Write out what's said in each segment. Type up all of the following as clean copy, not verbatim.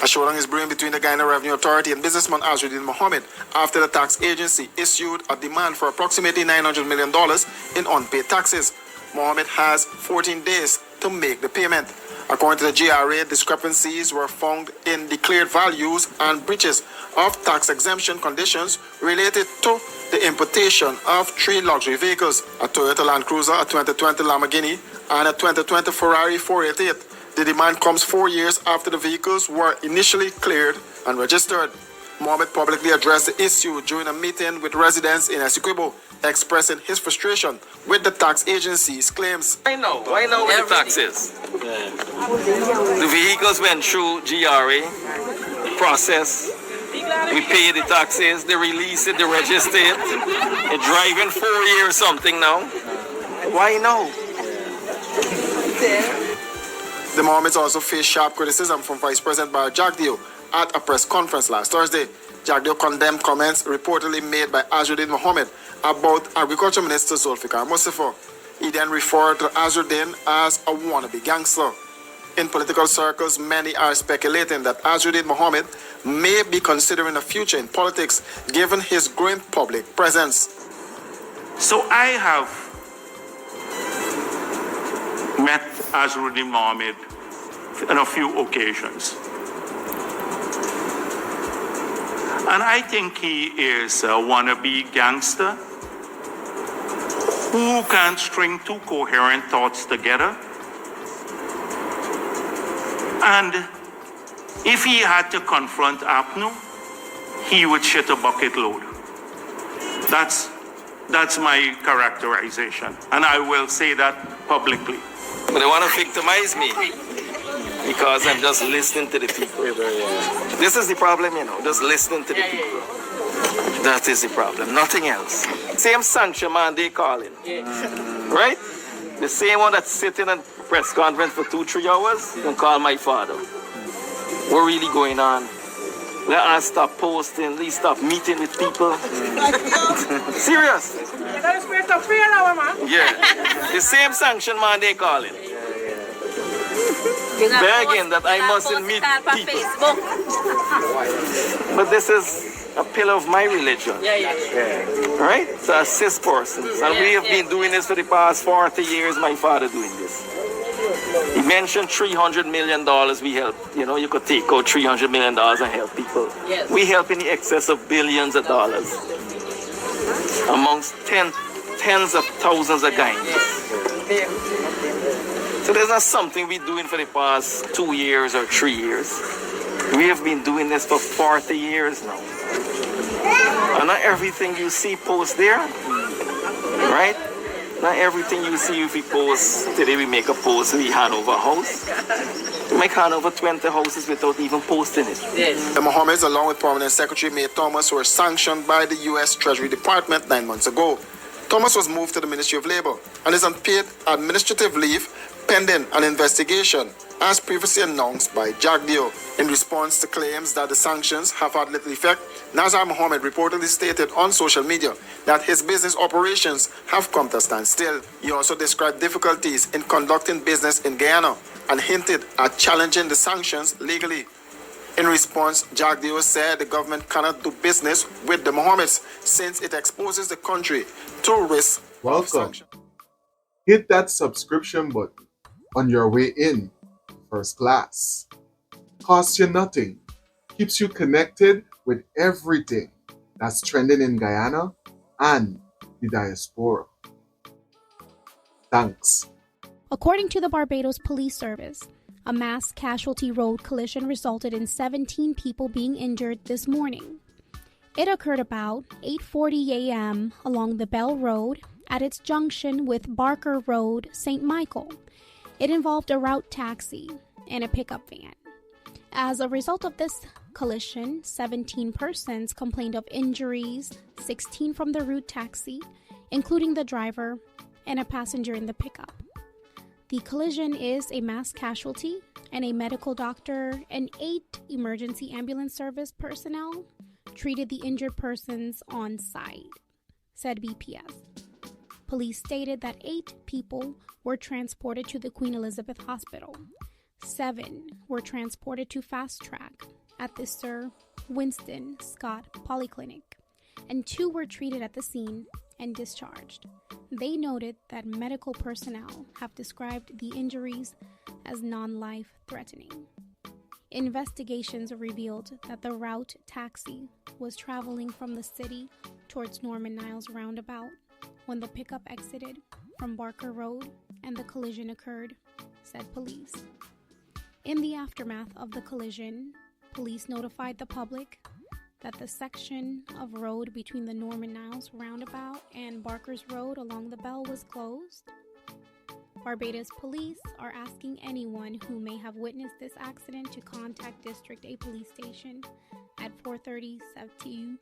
A showdown is brewing between the Guyana Revenue Authority and businessman Azruddin Mohamed after the tax agency issued a demand for approximately $900 million in unpaid taxes. Mohamed has 14 days to make the payment. According to the GRA, discrepancies were found in declared values and breaches of tax exemption conditions related to the importation of 3 luxury vehicles, a Toyota Land Cruiser, a 2020 Lamborghini, and a 2020 Ferrari 488. The demand comes 4 years after the vehicles were initially cleared and registered. Mohamed publicly addressed the issue during a meeting with residents in Essequibo, expressing his frustration with the tax agency's claims. Why now with the taxes? The vehicles went through GRA process. We pay the taxes, they release it, they register it. They're driving 4 years something now. Why now? The Mohammeds also faced sharp criticism from Vice President Barry Jagdeo at a press conference last Thursday. Jagdeo condemned comments reportedly made by Azruddin Mohamed about Agriculture Minister Zulfikar Mustafa. He then referred to Azruddin as a wannabe gangster. In political circles, many are speculating that Azruddin Mohamed may be considering a future in politics given his growing public presence. So I have met Azruddin Mohamed on a few occasions. And I think he is a wannabe gangster who can string 2 coherent thoughts together. And if he had to confront A.P.N.U, he would shit a bucket load. That's my characterization, and I will say that publicly. But they want to victimize me because I'm just listening to the people. This is the problem, just listening to the people. That is the problem, nothing else. Same sanction man they calling, right? The same one that's sitting in press conference for 2-3 hours, don't call my father. What really going on? Let us stop posting, let's stop meeting with people. Serious? Yeah. The same sanction man they calling. Begging that I mustn't meet people. But this is a pillar of my religion. Right? So assist persons. And we have been doing this for the past 40 years, my father doing this. He mentioned $300 million we help. You could take out $300 million and help people. Yes. We help in the excess of billions of dollars amongst tens of thousands of Guyanese. So there's not something we're doing for the past 2 years or 3 years. We have been doing this for 40 years now. And not everything you see post there, right? Not everything you see if we post, today we make a post, we hand over a house. We make hand over 20 houses without even posting it. The Mohammeds, along with Permanent Secretary May Thomas, were sanctioned by the U.S. Treasury Department 9 months ago. Thomas was moved to the Ministry of Labor and is on paid administrative leave pending an investigation, as previously announced by Jagdeo. In response to claims that the sanctions have had little effect, Nazar Mohamed reportedly stated on social media that his business operations have come to a standstill. He also described difficulties in conducting business in Guyana and hinted at challenging the sanctions legally. In response, Jagdeo said the government cannot do business with the Mohammeds since it exposes the country to risk of sanctions. Hit that subscription button on your way in, first class. Costs you nothing, keeps you connected with everything that's trending in Guyana and the diaspora. Thanks. According to the Barbados Police Service, a mass casualty road collision resulted in 17 people being injured this morning. It occurred about 8:40 a.m. along the Bell Road at its junction with Barker Road, St. Michael. It involved a route taxi and a pickup van. As a result of this collision, 17 persons complained of injuries, 16 from the route taxi, including the driver and a passenger in the pickup. The collision is a mass casualty, and a medical doctor and 8 emergency ambulance service personnel treated the injured persons on site, said BPS. Police stated that 8 people were transported to the Queen Elizabeth Hospital. 7 were transported to fast track at the Sir Winston Scott Polyclinic, and 2 were treated at the scene and discharged. They noted that medical personnel have described the injuries as non-life threatening. Investigations revealed that the route taxi was traveling from the city towards Norman Niles roundabout when the pickup exited from Barker Road and the collision occurred, said police. In the aftermath of the collision, police notified the public that the section of road between the Norman Niles roundabout and Barker's Road along the Bell was closed. Barbados police are asking anyone who may have witnessed this accident to contact District A Police Station at 430 South 2.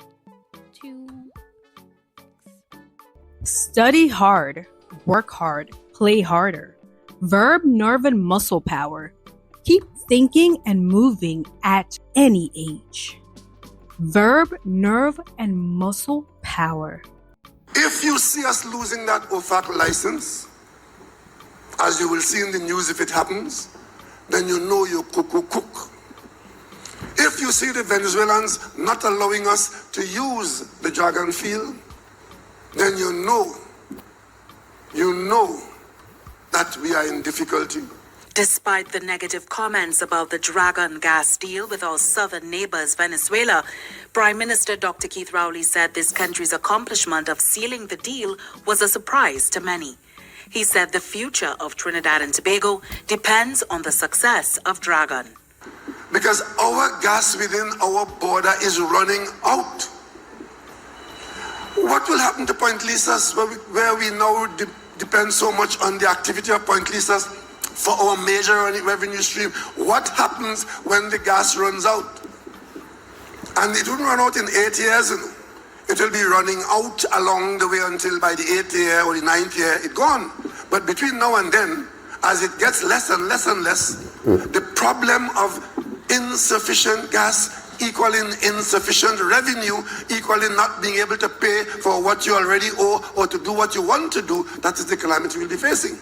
Study hard, work hard, play harder. Verb, nerve, and muscle power. Keep thinking and moving at any age. Verb, nerve, and muscle power. If you see us losing that OFAC license, as you will see in the news if it happens, then you know you're cook. If you see the Venezuelans not allowing us to use the Dragon field, then you know that we are in difficulty. Despite the negative comments about the Dragon gas deal with our southern neighbors, Venezuela, Prime Minister Dr. Keith Rowley said this country's accomplishment of sealing the deal was a surprise to many. He said the future of Trinidad and Tobago depends on the success of Dragon. Because our gas within our border is running out. What will happen to Point Lisas, where we now depend so much on the activity of Point Lisas for our major revenue stream? What happens when the gas runs out? And it wouldn't run out in 8 years. It will be running out along the way until by the 8th year or the 9th year, it's gone. But between now and then, as it gets less and less and less, the problem of insufficient gas equaling insufficient revenue, equaling not being able to pay for what you already owe or to do what you want to do, that is the calamity we'll be facing.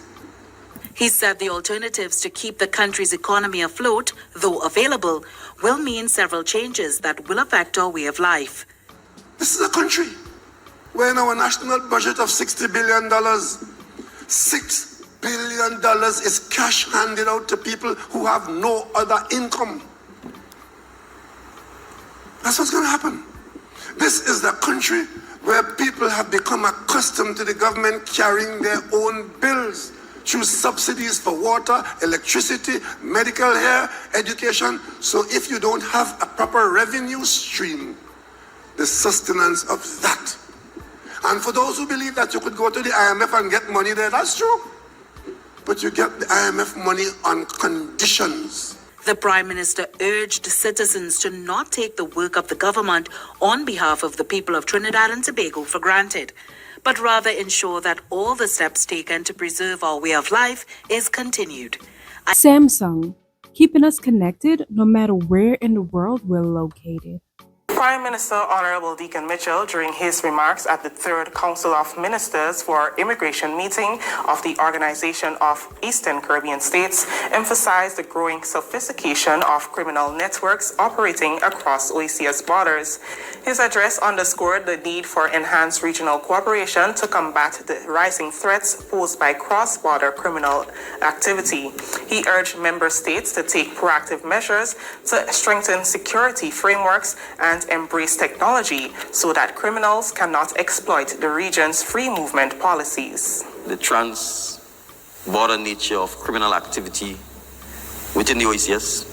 He said the alternatives to keep the country's economy afloat, though available, will mean several changes that will affect our way of life. This is a country where in our national budget of $60 billion, $6 billion is cash handed out to people who have no other income. That's what's going to happen. This is the country where people have become accustomed to the government carrying their own bills through subsidies for water, electricity, medical care, education. So if you don't have a proper revenue stream, the sustenance of that. And for those who believe that you could go to the IMF and get money there, that's true. But you get the IMF money on conditions. The Prime Minister urged citizens to not take the work of the government on behalf of the people of Trinidad and Tobago for granted, but rather ensure that all the steps taken to preserve our way of life is continued. Samsung, keeping us connected no matter where in the world we're located. Prime Minister Honorable Deacon Mitchell, during his remarks at the Third Council of Ministers for Immigration meeting of the Organization of Eastern Caribbean States, emphasized the growing sophistication of criminal networks operating across OCCULT borders. His address underscored the need for enhanced regional cooperation to combat the rising threats posed by cross-border criminal activity. He urged member states to take proactive measures to strengthen security frameworks and embrace technology so that criminals cannot exploit the region's free movement policies. The trans-border nature of criminal activity within the OCCULT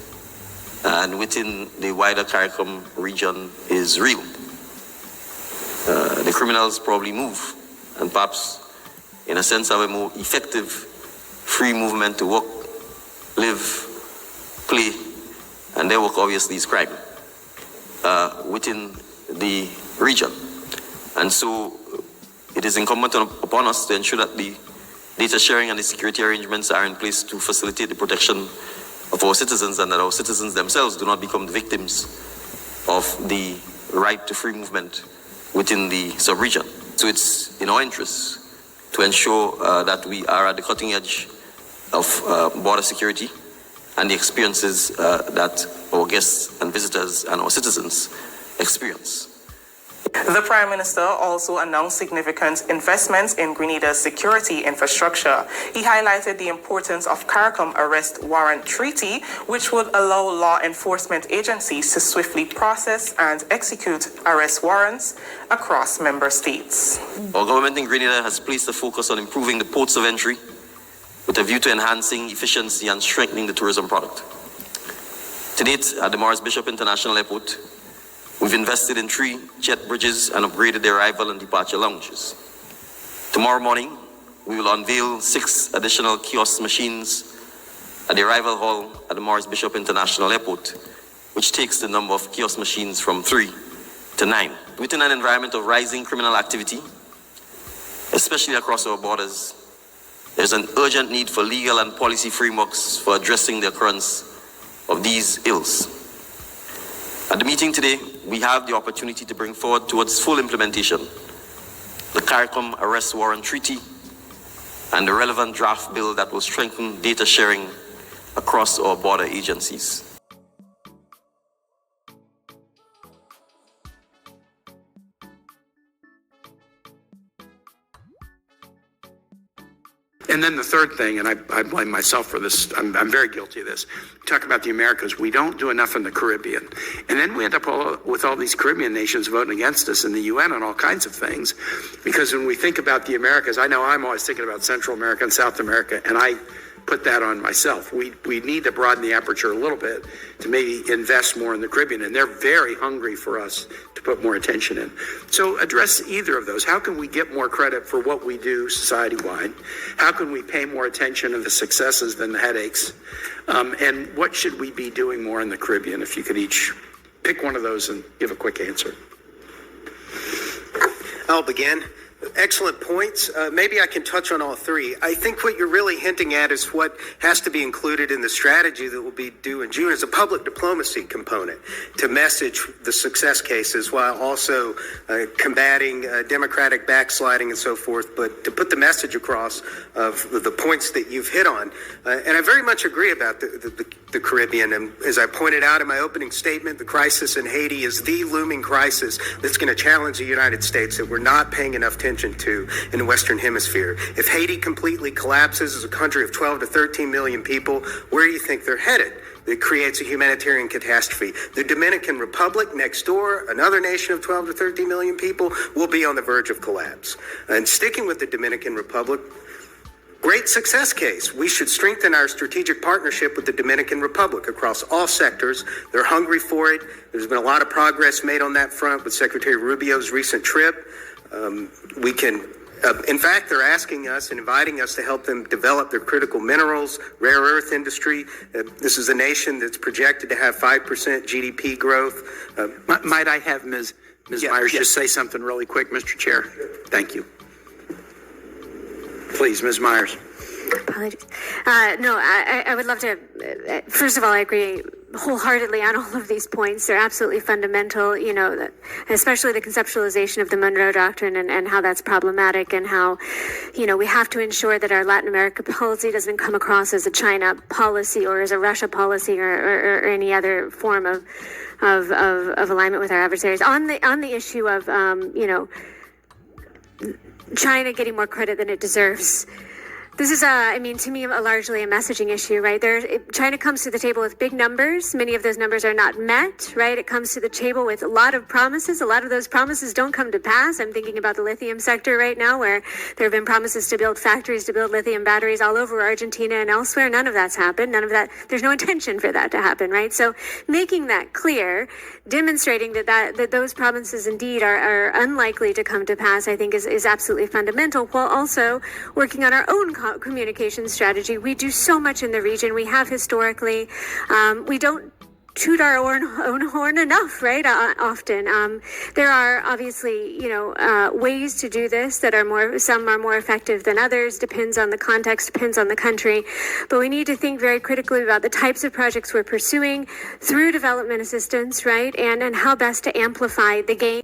and within the wider CARICOM region is real. The criminals probably move and perhaps, in a sense, have a more effective free movement to work, live, play, and their work obviously is crime. Within the region. And so it is incumbent upon us to ensure that the data sharing and the security arrangements are in place to facilitate the protection of our citizens and that our citizens themselves do not become the victims of the right to free movement within the sub-region. So it's in our interests to ensure that we are at the cutting edge of border security and the experiences that our guests and visitors and our citizens experience. The Prime Minister also announced significant investments in Grenada's security infrastructure. He highlighted the importance of CARICOM Arrest Warrant Treaty, which would allow law enforcement agencies to swiftly process and execute arrest warrants across member states. Our government in Grenada has placed a focus on improving the ports of entry with a view to enhancing efficiency and strengthening the tourism product. To date, at the Morris Bishop International Airport, we've invested in 3 jet bridges and upgraded the arrival and departure lounges. Tomorrow morning, we will unveil 6 additional kiosk machines at the arrival hall at the Morris Bishop International Airport, which takes the number of kiosk machines from 3 to 9. Within an environment of rising criminal activity, especially across our borders, there's an urgent need for legal and policy frameworks for addressing the occurrence of these ills. At the meeting today, we have the opportunity to bring forward towards full implementation the CARICOM Arrest Warrant Treaty and the relevant draft bill that will strengthen data sharing across our border agencies. And then the third thing, and I blame myself for this, I'm very guilty of this. Talk about the Americas. We don't do enough in the Caribbean. And then we end up with all these Caribbean nations voting against us in the UN on all kinds of things. Because when we think about the Americas, I know I'm always thinking about Central America and South America, and I put that on myself. We need to broaden the aperture a little bit to maybe invest more in the Caribbean, and they're very hungry for us to put more attention in. So address either of those. How can we get more credit for what we do society-wide? How can we pay more attention to the successes than the headaches? And what should we be doing more in the Caribbean? If you could each pick one of those and give a quick answer. I'll begin. Excellent points. Maybe I can touch on all 3. I think what you're really hinting at is what has to be included in the strategy that will be due in June is a public diplomacy component to message the success cases while also combating democratic backsliding and so forth, but to put the message across of the points that you've hit on. And I very much agree about the Caribbean. And as I pointed out in my opening statement, the crisis in Haiti is the looming crisis that's going to challenge the United States that we're not paying enough attention to in the Western Hemisphere. If Haiti completely collapses as a country of 12 to 13 million people, where do you think they're headed? It creates a humanitarian catastrophe. The Dominican Republic next door, another nation of 12 to 13 million people, will be on the verge of collapse. And sticking with the Dominican Republic, great success case. We should strengthen our strategic partnership with the Dominican Republic across all sectors. They're hungry for it. There's been a lot of progress made on that front with Secretary Rubio's recent trip. We can, in fact, they're asking us and inviting us to help them develop their critical minerals, rare earth industry. This is a nation that's projected to have 5% GDP growth. Might I have Ms. Myers just say something really quick, Mr. Chair? Thank you. Please, Ms. Myers. Apologies. I would love to, first of all, I agree wholeheartedly on all of these points. They're absolutely fundamental, especially the conceptualization of the Monroe Doctrine and how that's problematic and how, we have to ensure that our Latin America policy doesn't come across as a China policy or as a Russia policy or any other form of alignment with our adversaries. On the issue of, China getting more credit than it deserves. This is, to me, largely a messaging issue, right? China comes to the table with big numbers. Many of those numbers are not met, right? It comes to the table with a lot of promises. A lot of those promises don't come to pass. I'm thinking about the lithium sector right now, where there have been promises to build factories, to build lithium batteries all over Argentina and elsewhere. None of that's happened. None of that. There's no intention for that to happen, right? So making that clear, demonstrating that those promises indeed are unlikely to come to pass, I think is absolutely fundamental, while also working on our own communication strategy. We do so much in the region. We have historically. We don't toot our own horn enough, right? Often. There are obviously, ways to do this that some are more effective than others, depends on the context, depends on the country. But we need to think very critically about the types of projects we're pursuing through development assistance, right? And how best to amplify the gain.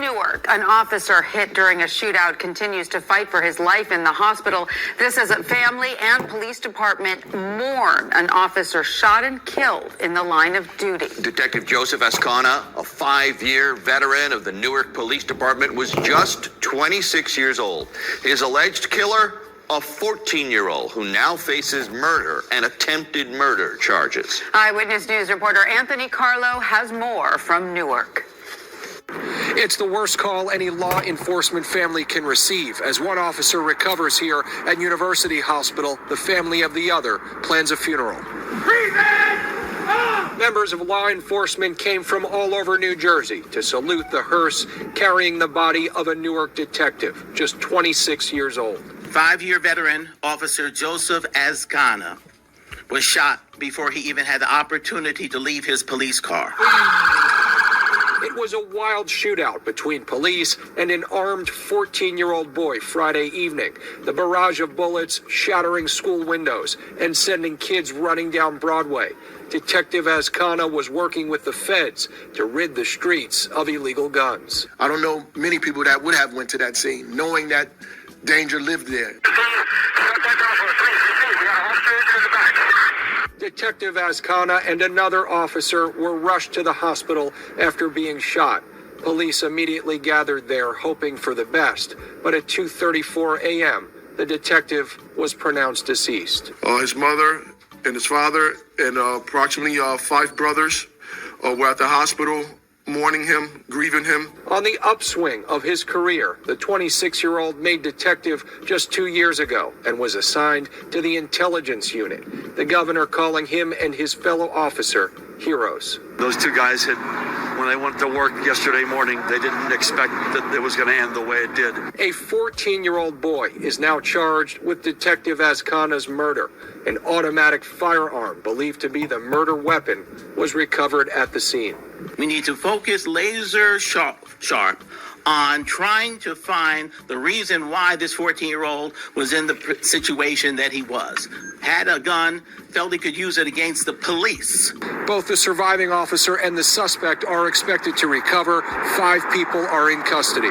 Newark, an officer hit during a shootout continues to fight for his life in the hospital. This as a family and police department mourn an officer shot and killed in the line of duty. Detective Joseph Ascana, a 5-year veteran of the Newark Police Department, was just 26 years old. His alleged killer, a 14-year-old who now faces murder and attempted murder charges. Eyewitness News reporter Anthony Carlo has more from Newark. It's the worst call any law enforcement family can receive. As one officer recovers here at University Hospital, the family of the other plans a funeral. Members of law enforcement came from all over New Jersey to salute the hearse carrying the body of a Newark detective, just 26 years old. 5-year veteran Officer Joseph Ascana was shot before he even had the opportunity to leave his police car. It was a wild shootout between police and an armed 14-year-old boy Friday evening. The barrage of bullets shattering school windows and sending kids running down Broadway. Detective Ascana was working with the feds to rid the streets of illegal guns. I don't know many people that would have went to that scene, knowing that danger lived there. Detective Ascana and another officer were rushed to the hospital after being shot. Police immediately gathered there, hoping for the best. But at 2:34 a.m., the detective was pronounced deceased. His mother and his father and approximately 5 brothers were at the hospital, mourning him, grieving him. On the upswing of his career, the 26-year-old made detective just 2 years ago and was assigned to the intelligence unit. The governor calling him and his fellow officer heroes. Those two guys when they went to work yesterday morning, they didn't expect that it was going to end the way it did. A 14-year-old boy is now charged with Detective Ascana's murder. An automatic firearm believed to be the murder weapon was recovered at the scene. We need to focus laser sharp on trying to find the reason why this 14-year-old was in the situation that he was. Had a gun, felt he could use it against the police. Both the surviving officer and the suspect are expected to recover. 5 people are in custody.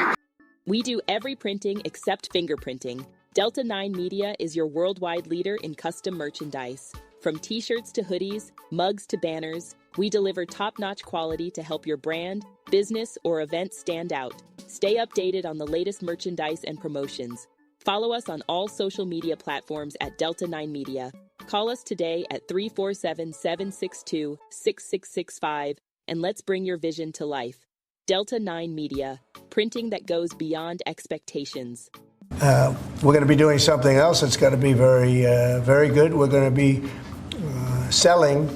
We do every printing except fingerprinting. Delta 9 Media is your worldwide leader in custom merchandise. From t-shirts to hoodies, mugs to banners, we deliver top-notch quality to help your brand, business, or event stand out. Stay updated on the latest merchandise and promotions. Follow us on all social media platforms at Delta 9 Media. Call us today at 347-762-6665 and let's bring your vision to life. Delta 9 Media, printing that goes beyond expectations. We're going to be doing something else that's going to be very, very good. We're going to be selling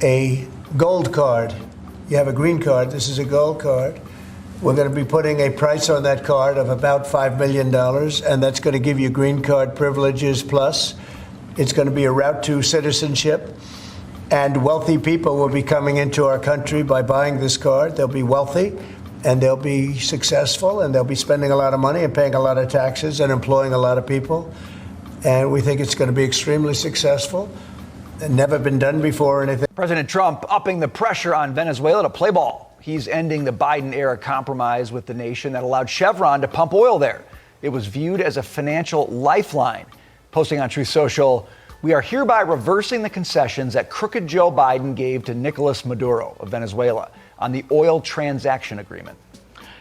a gold card. You have a green card. This is a gold card. We're going to be putting a price on that card of about $5 million, and that's going to give you green card privileges plus. It's going to be a route to citizenship, and wealthy people will be coming into our country by buying this card. They'll be wealthy, and they'll be successful, and they'll be spending a lot of money and paying a lot of taxes and employing a lot of people. And we think it's going to be extremely successful. Never been done before or anything. President Trump upping the pressure on Venezuela to play ball. He's ending the Biden-era compromise with the nation that allowed Chevron to pump oil there. It was viewed as a financial lifeline. Posting on Truth Social, we are hereby reversing the concessions that crooked Joe Biden gave to Nicolas Maduro of Venezuela on the oil transaction agreement.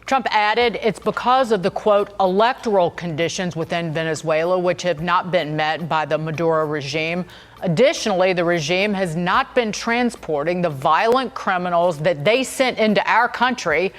Trump added it's because of the, quote, electoral conditions within Venezuela, which have not been met by the Maduro regime. Additionally, the regime has not been transporting the violent criminals that they sent into our country